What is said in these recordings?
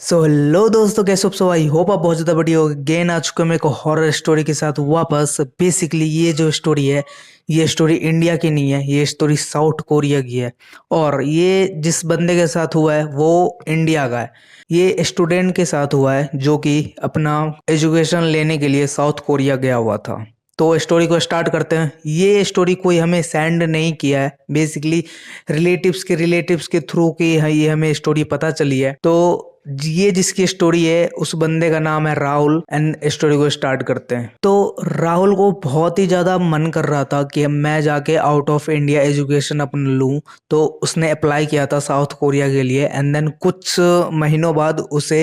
So hello दोस्तों, कैसे हो सब? आई होप आप बहुत ज़्यादा बढ़िया हो। गेन आ चुका मैं एक हॉरर स्टोरी के साथ वापस। बेसिकली ये जो स्टोरी है, ये स्टोरी इंडिया की नहीं है, ये स्टोरी साउथ कोरिया की है। और ये जिस बंदे के साथ हुआ है वो इंडिया का है। ये स्टूडेंट के साथ हुआ है जो कि अपना एजुकेशन लेने के लिए साउथ कोरिया गया हुआ था। तो स्टोरी को स्टार्ट करते हैं। ये स्टोरी कोई हमें सेंड नहीं किया है, बेसिकली रिलेटिव्स के थ्रू की है, ये हमें स्टोरी पता चली है। तो ये जिसकी स्टोरी है उस बंदे का नाम है राहुल। एंड स्टोरी को स्टार्ट करते हैं। तो राहुल को बहुत ही ज्यादा मन कर रहा था कि मैं जाके आउट ऑफ इंडिया एजुकेशन अपन लूं। तो उसने अप्लाई किया था साउथ कोरिया के लिए। एंड देन कुछ महीनों बाद उसे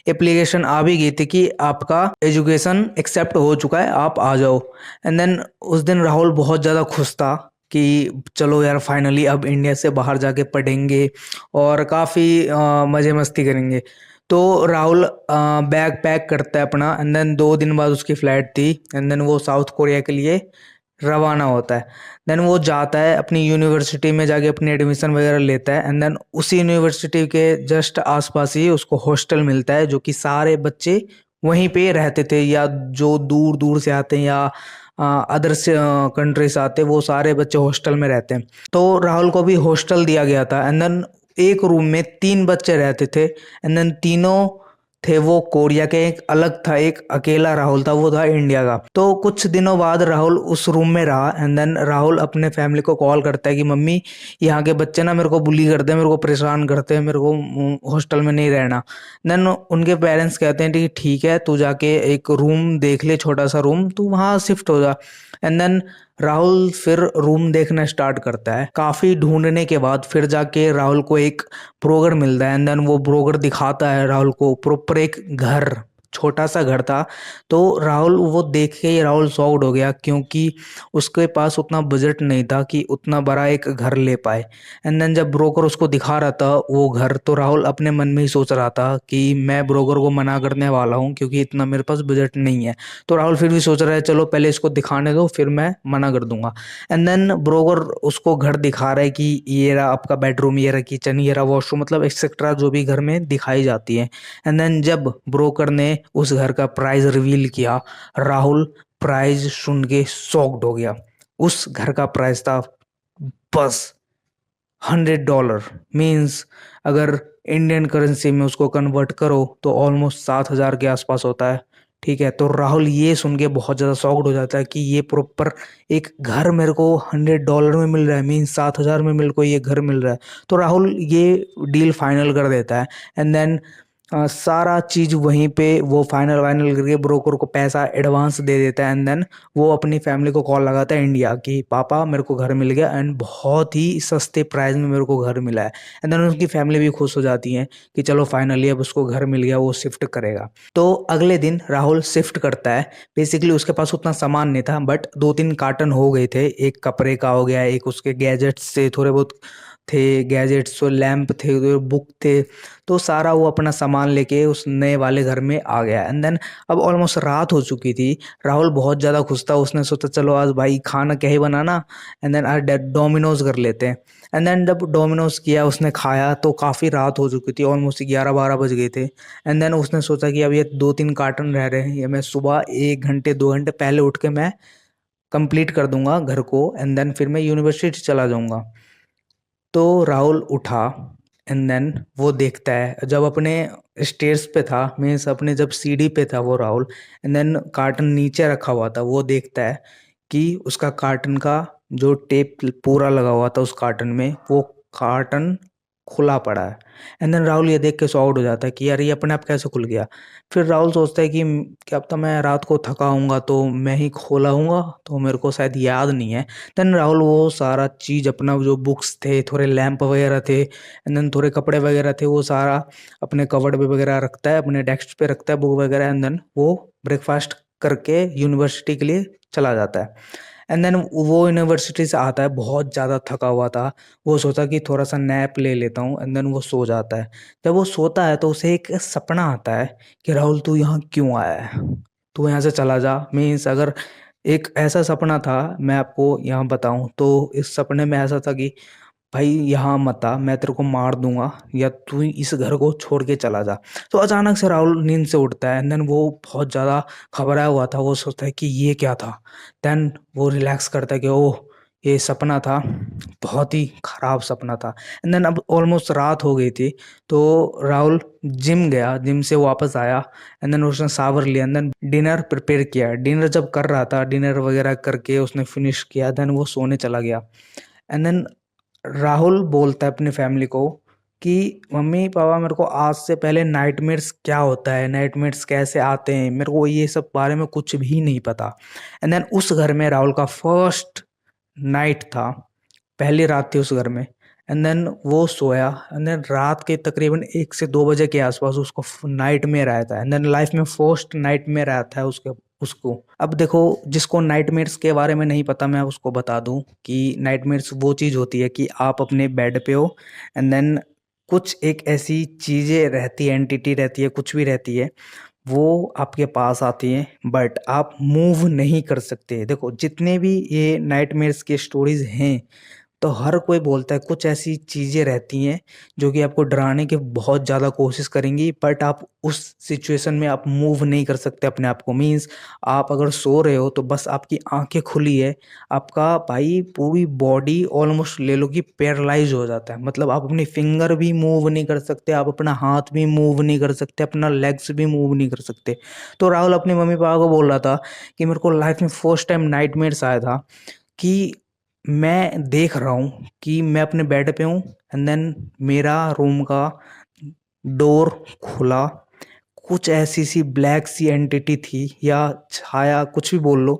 एप्लीकेशन आ भी गई थी कि आपका एजुकेशन एक्सेप्ट हो चुका है, आप आ जाओ। एंड देन उस दिन राहुल बहुत ज़्यादा खुश था कि चलो यार, फाइनली अब इंडिया से बाहर जाके पढ़ेंगे और काफ़ी मज़े मस्ती करेंगे। तो राहुल बैग पैक करता है अपना। एंड देन 2 दिन बाद उसकी फ़्लाइट थी। एंड देन वो साउथ कोरिया के लिए रवाना होता है। देन वो जाता है अपनी यूनिवर्सिटी में, जाके अपनी एडमिशन वगैरह लेता है। एंड देन उसी यूनिवर्सिटी के जस्ट आसपास ही उसको हॉस्टल मिलता है, जो कि सारे बच्चे वहीं पे रहते थे, या जो दूर दूर से आते हैं या अदर से कंट्री से आते हैं, वो सारे बच्चे हॉस्टल में रहते हैं। तो राहुल को भी हॉस्टल दिया गया था। एंड देन एक रूम में 3 बच्चे रहते थे। एंड देन तीनों थे वो कोरिया के, एक अलग था, एक अकेला राहुल था, वो था इंडिया का। तो कुछ दिनों बाद राहुल उस रूम में रहा। एंड देन राहुल अपने फैमिली को कॉल करता है कि मम्मी, यहाँ के बच्चे ना मेरे को बुली करते हैं, मेरे को परेशान करते हैं, मेरे को हॉस्टल में नहीं रहना। देन उनके पेरेंट्स कहते हैं कि ठीक है, तू जाके एक रूम देख ले, छोटा सा रूम, तू वहाँ शिफ्ट हो जा। एंड देन राहुल फिर रूम देखना स्टार्ट करता है। काफी ढूंढने के बाद फिर जाके राहुल को एक ब्रोकर मिलता है। एंड देन वो ब्रोकर दिखाता है राहुल को प्रॉपर एक घर, छोटा सा घर था। तो राहुल वो देख के ही राहुल शॉक्ड हो गया, क्योंकि उसके पास उतना बजट नहीं था कि उतना बड़ा एक घर ले पाए। एंड देन जब ब्रोकर उसको दिखा रहा था वो घर, तो राहुल अपने मन में ही सोच रहा था कि मैं ब्रोकर को मना करने वाला हूँ, क्योंकि इतना मेरे पास बजट नहीं है। तो राहुल फिर भी सोच रहा है चलो पहले इसको दिखाने दो, फिर मैं मना कर दूंगा। एंड देन ब्रोकर उसको घर दिखा रहा है कि ये रहा आपका बेडरूम, ये रहा किचन, ये रहा वॉशरूम, मतलब एक्सेट्रा जो भी घर में दिखाई जाती है। एंड देन जब ब्रोकर ने उस घर का प्राइस रिवील किया, राहुल प्राइस सुन के शॉक्ड हो गया। उस घर का प्राइस था बस $100। मीन्स अगर इंडियन करेंसी में उसको कन्वर्ट करो तो ऑलमोस्ट 7,000 के आसपास होता है। ठीक है, तो राहुल ये सुन के बहुत ज़्यादा शॉक्ड हो जाता है कि ये प्रॉपर एक घर मेरे को $100 में मिल रहा है, मीन्स 7,000 में मेरे को ये घर मिल रहा है। तो राहुल ये डील फाइनल कर देता है। एंड देन सारा चीज़ वहीं पे वो फाइनल वाइनल करके ब्रोकर को पैसा एडवांस दे देता है। एंड देन वो अपनी फैमिली को कॉल लगाता है इंडिया की, पापा मेरे को घर मिल गया एंड बहुत ही सस्ते प्राइस में मेरे को घर मिला है। एंड देन उसकी फैमिली भी खुश हो जाती है कि चलो फाइनली अब उसको घर मिल गया, वो शिफ्ट करेगा। तो अगले दिन राहुल शिफ्ट करता है। बेसिकली उसके पास उतना सामान नहीं था, बट 2-3 कार्टन हो गए थे। एक कपड़े का हो गया, एक उसके गैजेट्स से थोड़े बहुत थे, गैजेट्स और लैंप थे, बुक थे। तो सारा वो अपना सामान लेके उस नए वाले घर में आ गया। एंड देन अब ऑलमोस्ट रात हो चुकी थी। राहुल बहुत ज़्यादा खुश था, उसने सोचा चलो आज भाई खाना क्या ही बनाना, एंड देन आज डोमिनोज कर लेते हैं। एंड देन जब डोमिनोज किया, उसने खाया, तो काफ़ी रात हो चुकी थी, ऑलमोस्ट 11-12 बज गए थे। एंड देन उसने सोचा कि अब ये 2-3 कार्टन रह रहे हैं, ये मैं सुबह 1 घंटे 2 घंटे पहले उठ के मैं कंप्लीट कर दूंगा घर को। एंड देन फिर मैं यूनिवर्सिटी चला जाऊंगा। तो राहुल उठा। एंड देन वो देखता है, जब अपने स्टेयर्स पे था, मीन्स अपने जब सीढ़ी पे था वो राहुल। एंड देन कार्टन नीचे रखा हुआ था, वो देखता है कि उसका कार्टन का जो टेप पूरा लगा हुआ था उस कार्टन में, वो कार्टन खुला पड़ा है। एंड देन राहुल ये देख के सॉक्ड हो जाता है कि यार ये अपने आप कैसे खुल गया। फिर राहुल सोचता है कि क्या अब तो मैं रात को थका हूँगा तो मैं ही खोला हूँगा, तो मेरे को शायद याद नहीं है। देन राहुल वो सारा चीज़, अपना जो बुक्स थे, थोड़े लैंप वगैरह थे, एंड देन थोड़े कपड़े वगैरह थे, वो सारा अपने कवर्ड पे वगैरह रखता है, अपने डेस्क पे रखता है बुक वगैरह। एंड देन वो ब्रेकफास्ट करके यूनिवर्सिटी के लिए चला जाता है। एंड देन वो यूनिवर्सिटी से आता है, बहुत ज़्यादा थका हुआ था। वो सोचा कि थोड़ा सा नैप ले लेता हूँ। एंड देन वो सो जाता है। जब वो सोता है तो उसे एक सपना आता है कि राहुल तू यहाँ क्यों आया है, तू यहाँ से चला जा। मीन्स अगर एक ऐसा सपना था, मैं आपको यहाँ बताऊं तो इस सपने में ऐसा था कि भाई यहाँ मत आ, मैं तेरे को मार दूंगा, या तू इस घर को छोड़ के चला जा। तो अचानक से राहुल नींद से उठता है, एंड देन वो बहुत ज़्यादा घबराया हुआ था, वो सोचता है कि ये क्या था। देन वो रिलैक्स करता है कि ओह, ये सपना था, बहुत ही खराब सपना था। एंड देन अब ऑलमोस्ट रात हो गई थी, तो राहुल जिम गया, जिम से वापस आया, एंड देन उसने शावर लिया, एंड देन डिनर प्रिपेयर किया। डिनर जब कर रहा था, डिनर वगैरह करके उसने फिनिश किया, देन वो सोने चला गया। एंड देन राहुल बोलता है अपनी फैमिली को कि मम्मी पापा, मेरे को आज से पहले नाइटमेयर्स क्या होता है, नाइटमेयर्स कैसे आते हैं, मेरे को ये सब बारे में कुछ भी नहीं पता। एंड देन उस घर में राहुल का फर्स्ट नाइट था, पहली रात थी उस घर में। एंड देन वो सोया, एंड देन रात के तकरीबन 1 से 2 बजे के आसपास उसको नाइट में आया था। एंड देन लाइफ में फर्स्ट नाइट में आया था उसके उसको। अब देखो, जिसको नाइटमेयर्स के बारे में नहीं पता, मैं उसको बता दूं कि नाइटमेयर्स वो चीज़ होती है कि आप अपने बेड पे हो, एंड देन कुछ एक ऐसी चीज़ें रहती है, एंटिटी रहती है, कुछ भी रहती है, वो आपके पास आती है, बट आप मूव नहीं कर सकते। देखो, जितने भी ये नाइटमेयर्स की स्टोरीज हैं, तो हर कोई बोलता है कुछ ऐसी चीज़ें रहती हैं जो कि आपको डराने की बहुत ज़्यादा कोशिश करेंगी, बट आप उस सिचुएशन में आप मूव नहीं कर सकते अपने आप को। मीन्स आप अगर सो रहे हो तो बस आपकी आंखें खुली है, आपका भाई पूरी बॉडी ऑलमोस्ट ले लो कि पैरालाइज हो जाता है। मतलब आप अपनी फिंगर भी मूव नहीं कर सकते, आप अपना हाथ भी मूव नहीं कर सकते, अपना लेग्स भी मूव नहीं कर सकते। तो राहुल अपने मम्मी पापा को बोल रहा था कि मेरे को लाइफ में फर्स्ट टाइम नाइटमेयर्स आया था कि मैं देख रहा हूँ कि मैं अपने बेड पे हूँ, एंड देन मेरा रूम का डोर खुला, कुछ ऐसी सी ब्लैक सी एंटिटी थी, या छाया, कुछ भी बोल लो,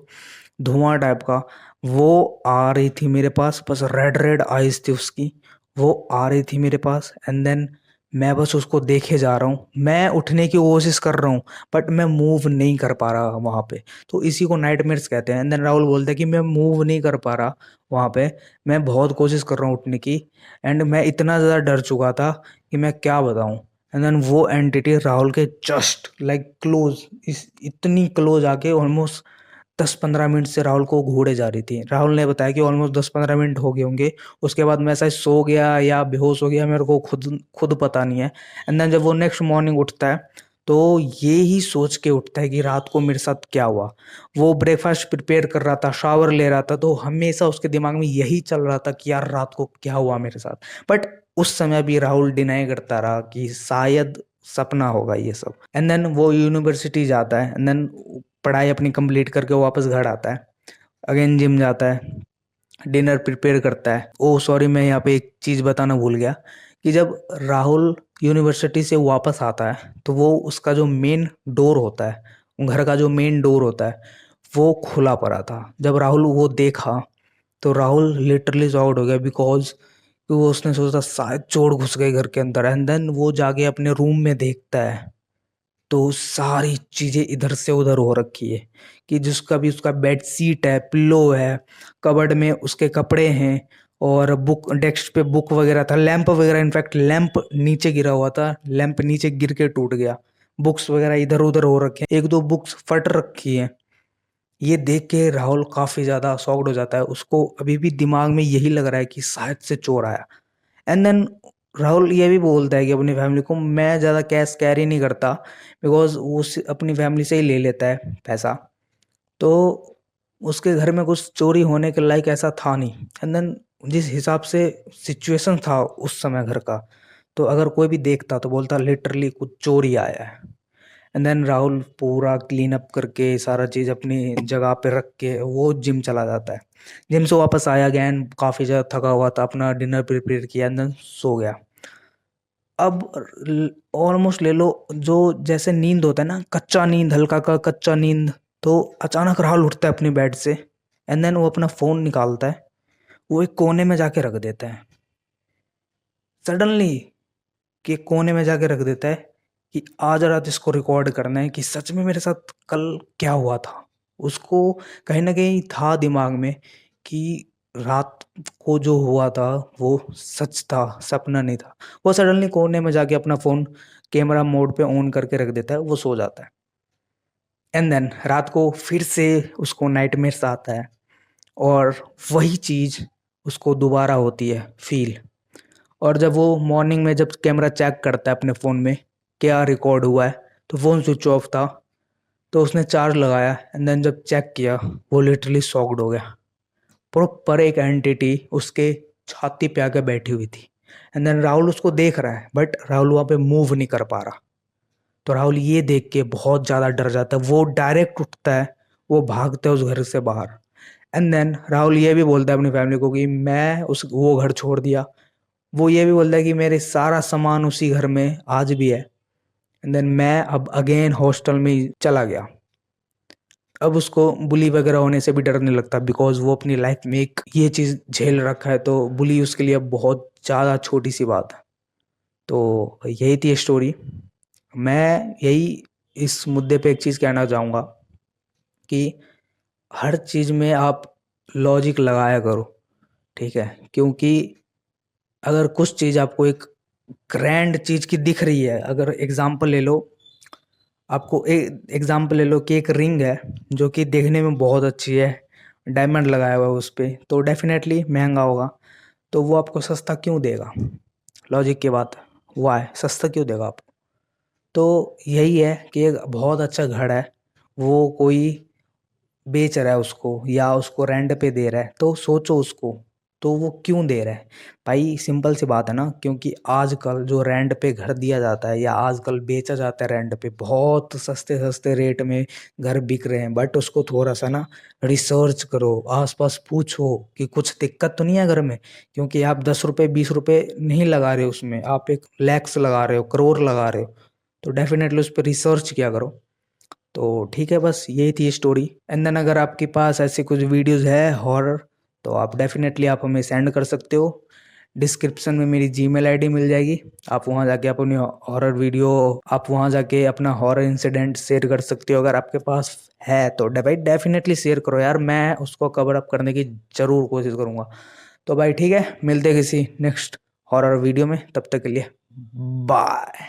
धुआं टाइप का, वो आ रही थी मेरे पास। बस रेड रेड आइज थी उसकी, वो आ रही थी मेरे पास। एंड देन मैं बस उसको देखे जा रहा हूँ, मैं उठने की कोशिश कर रहा हूँ, बट मैं मूव नहीं कर पा रहा वहाँ पे। तो इसी को नाइटमेयर्स कहते हैं। एंड देन राहुल बोलता है कि मैं मूव नहीं कर पा रहा वहाँ पे, मैं बहुत कोशिश कर रहा हूँ उठने की, एंड मैं इतना ज़्यादा डर चुका था कि मैं क्या बताऊँ। एंड देन वो एंटिटी राहुल के जस्ट लाइक क्लोज, इस इतनी क्लोज आके ऑलमोस्ट 10-15 मिनट से राहुल को घूरे जा रही थी। राहुल ने बताया कि ऑलमोस्ट 10-15 मिनट हो गए होंगे। उसके बाद मैं शायद सो गया या बेहोश हो गया, मेरे को खुद खुद पता नहीं है। एंड देन जब वो नेक्स्ट मॉर्निंग उठता है, तो ये ही सोच के उठता है कि रात को मेरे साथ क्या हुआ। वो ब्रेकफास्ट प्रिपेयर कर रहा था, शावर ले रहा था, तो हमेशा उसके दिमाग में यही चल रहा था कि यार रात को क्या हुआ मेरे साथ। बट उस समय भी राहुल डिनाई करता रहा कि शायद सपना होगा ये सब। एंड देन वो यूनिवर्सिटी जाता है, एंड देन पढ़ाई अपनी कंप्लीट करके वो वापस घर आता है, अगेन जिम जाता है, डिनर प्रिपेयर करता है। ओ सॉरी, मैं यहाँ पे एक चीज़ बताना भूल गया कि जब राहुल यूनिवर्सिटी से वापस आता है, तो वो उसका जो मेन डोर होता है, घर का जो मेन डोर होता है, वो खुला पड़ा था। जब राहुल वो देखा, तो राहुल लिटरली आउट हो गया, बिकॉज वो उसने सोचा शायद चोर घुस गए घर के अंदर। एंड देन वो जाके अपने रूम में देखता है, तो सारी चीजें इधर से उधर हो रखी है कि जिसका भी उसका बेड शीट है, पिल्लो है, कबर्ड में उसके कपड़े हैं, और बुक डेस्क पे बुक वगैरह था, लैंप वगैरह, इनफैक्ट लैंप नीचे गिरा हुआ था, लैंप नीचे गिर के टूट गया, बुक्स वगैरह इधर उधर हो रखे हैं, एक दो बुक्स फट रखी है। ये देख के राहुल काफी ज्यादा शॉक्ड हो जाता है, उसको अभी भी दिमाग में यही लग रहा है कि शायद से चोर आया। एंड देन राहुल ये भी बोलता है कि अपनी फैमिली को मैं ज़्यादा कैश कैरी नहीं करता, बिकॉज वो अपनी फैमिली से ही ले लेता है पैसा। तो उसके घर में कुछ चोरी होने के लायक ऐसा था नहीं। एंड देन जिस हिसाब से सिचुएशन था उस समय घर का, तो अगर कोई भी देखता तो बोलता लिटरली कुछ चोरी आया है। एंड देन राहुल पूरा क्लीन अप करके सारा चीज़ अपनी जगह पे रख के वो जिम चला जाता है। जिम से वापस आया, गैन काफ़ी ज़्यादा थका हुआ था, अपना डिनर प्रिपेयर किया, एंड देन सो गया। अब ऑलमोस्ट ले लो, जो जैसे नींद होता है ना, कच्चा नींद, हल्का का कच्चा नींद, तो अचानक राहुल उठता है अपने बेड से, एंड देन वो अपना फ़ोन निकालता है, वो एक कोने में जाके रख देता है सडनली, कि कोने में जाके रख देता है कि आज रात इसको रिकॉर्ड करना है कि सच में मेरे साथ कल क्या हुआ था। उसको कहीं ना कहीं था दिमाग में कि रात को जो हुआ था वो सच था, सपना नहीं था। वो सडनली कोने में जाके अपना फोन कैमरा मोड पे ऑन करके रख देता है, वो सो जाता है। एंड देन रात को फिर से उसको नाइटमेयर्स आता है, और वही चीज उसको दोबारा होती है फील। और जब वो मॉर्निंग में जब कैमरा चेक करता है अपने फ़ोन में क्या रिकॉर्ड हुआ है, तो फ़ोन स्विच ऑफ था। तो उसने चार्ज लगाया एंड देन जब चेक किया, वो लिटरली शॉक्ड हो गया। प्रॉपर एक एंटिटी उसके छाती पे आके बैठी हुई थी। एंड देन राहुल उसको देख रहा है बट राहुल वहाँ पे मूव नहीं कर पा रहा। तो राहुल ये देख के बहुत ज़्यादा डर जाता है, वो डायरेक्ट उठता है, वो भागता है उस घर से बाहर। एंड देन राहुल ये भी बोलता है अपनी फैमिली को कि मैं उस वो घर छोड़ दिया। वो ये भी बोलता है कि मेरे सारा सामान उसी घर में आज भी है। एंड देन मैं अब अगेन हॉस्टल में ही चला गया। अब उसको बुली वगैरह होने से भी डर नहीं लगता, बिकॉज वो अपनी लाइफ में एक ये चीज़ झेल रखा है, तो बुली उसके लिए अब बहुत ज़्यादा छोटी सी बात है। तो यही थी स्टोरी। मैं यही इस मुद्दे पे एक चीज़ कहना चाहूँगा कि हर चीज़ में आप लॉजिक लगाया करो, ठीक है? क्योंकि अगर कुछ चीज़ आपको एक ग्रैंड चीज़ की दिख रही है, अगर एग्जांपल ले लो, आपको एक एग्जांपल ले लो कि एक रिंग है जो कि देखने में बहुत अच्छी है, डायमंड लगाया हुआ है उस पे, तो डेफिनेटली महंगा होगा। तो वो आपको सस्ता क्यों देगा? लॉजिक की बात है, वाई सस्ता क्यों देगा आपको? तो यही है कि एक बहुत अच्छा घर है, वो कोई बेच रहा है उसको या उसको रेंट पे दे रहा है, तो सोचो उसको, तो वो क्यों दे रहा है? भाई सिंपल सी बात है ना, क्योंकि आजकल जो रेंट पे घर दिया जाता है या आजकल बेचा जाता है रेंट पे, बहुत सस्ते सस्ते रेट में घर बिक रहे हैं। बट उसको थोड़ा सा ना रिसर्च करो, आसपास पूछो कि कुछ दिक्कत तो नहीं है घर में। क्योंकि आप 10 रुपये 20 रुपये नहीं लगा रहे हो उसमें, आप एक लैक्स लगा रहे हो, करोड़ लगा रहे हो। तो डेफिनेटली उस पर रिसर्च किया करो। तो ठीक है, बस यही थी स्टोरी। एंड देन अगर आपके पास ऐसे कुछ वीडियोस है हॉरर, तो आप डेफिनेटली आप हमें सेंड कर सकते हो। डिस्क्रिप्शन में मेरी जीमेल आईडी मिल जाएगी, आप वहाँ जाके अपनी हॉरर वीडियो, आप वहाँ जाके अपना हॉरर इंसिडेंट शेयर कर सकते हो। अगर आपके पास है तो भाई डेफिनेटली शेयर करो यार, मैं उसको कवर अप करने की ज़रूर कोशिश करूँगा। तो भाई ठीक है, मिलते हैं किसी नेक्स्ट हॉरर वीडियो में, तब तक के लिए बाय।